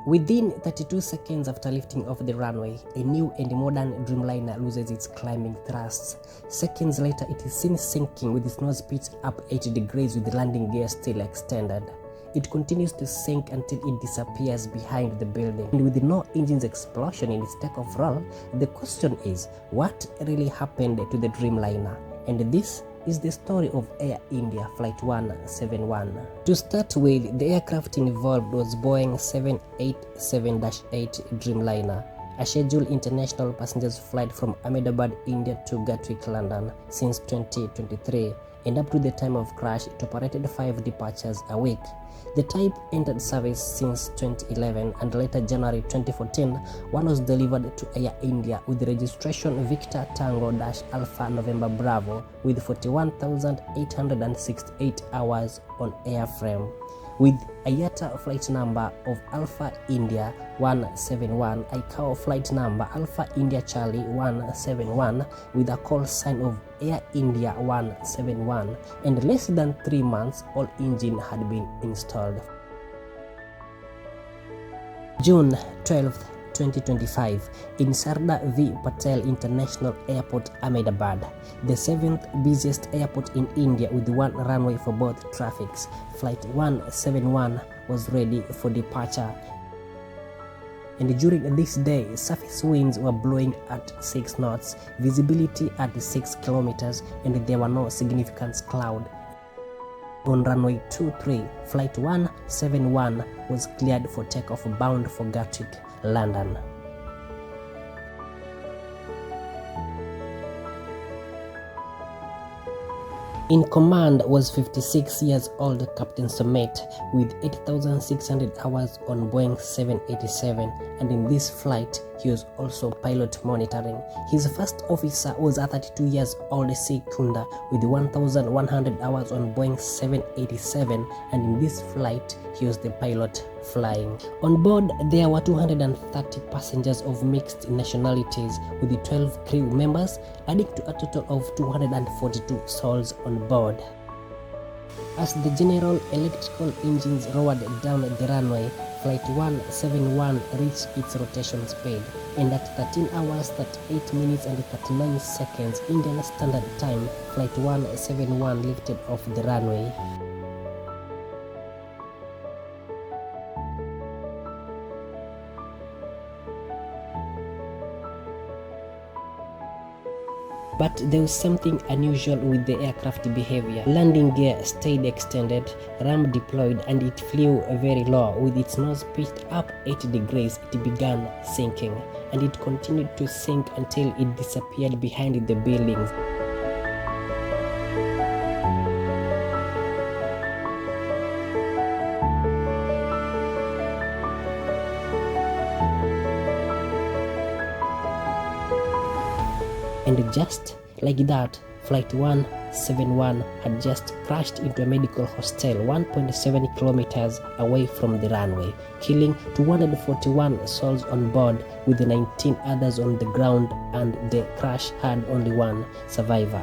Within 32 seconds after lifting off the runway, a new and modern Dreamliner loses its climbing thrusts. Seconds later, it is seen sinking with its nose pitched up 80 degrees with the landing gear still extended. It continues to sink until it disappears behind the building. And with no engine's explosion in its takeoff roll, the question is, what really happened to the Dreamliner? And this is the story of Air India Flight 171. To start with, the aircraft involved was Boeing 787-8 Dreamliner, a scheduled international passengers flight from Ahmedabad, India to Gatwick, London since 2023, and up to the time of crash, it operated 5 departures a week. The type entered service since 2011, and later January 2014, one was delivered to Air India with registration Victor Tango Alpha November Bravo with 41,868 hours on airframe, with IATA flight number of Alpha India 171, ICAO flight number Alpha India Charlie 171 with a call sign of Air India 171, and less than 3 months all engine had been installed. June 12th, 2025, in Sardar V. Patel International Airport, Ahmedabad, the 7th busiest airport in India with one runway for both traffics, Flight 171 was ready for departure. And during this day, surface winds were blowing at 6 knots, visibility at 6 kilometers, and there were no significant clouds. On runway 23, Flight 171 was cleared for takeoff bound for Gatwick, London. In command was 56 years old Captain Sumet with 8,600 hours on Boeing 787, and in this flight he was also pilot monitoring. His first officer was a 32 years old C. Kunda with 1,100 hours on Boeing 787, and in this flight he was the pilot flying. On board there were 230 passengers of mixed nationalities with 12 crew members, adding to a total of 242 souls on board. As the general electrical engines roared down the runway, Flight 171 reached its rotation speed, and at 13 hours 38 minutes and 39 seconds Indian Standard Time, Flight 171 lifted off the runway. But there was something unusual with the aircraft behavior. Landing gear stayed extended, ram deployed, and it flew very low. With its nose pitched up 80 degrees, it began sinking, and it continued to sink until it disappeared behind the buildings. And just like that, Flight 171 had just crashed into a medical hostel 1.7 kilometers away from the runway, killing 241 souls on board with 19 others on the ground, and the crash had only one survivor.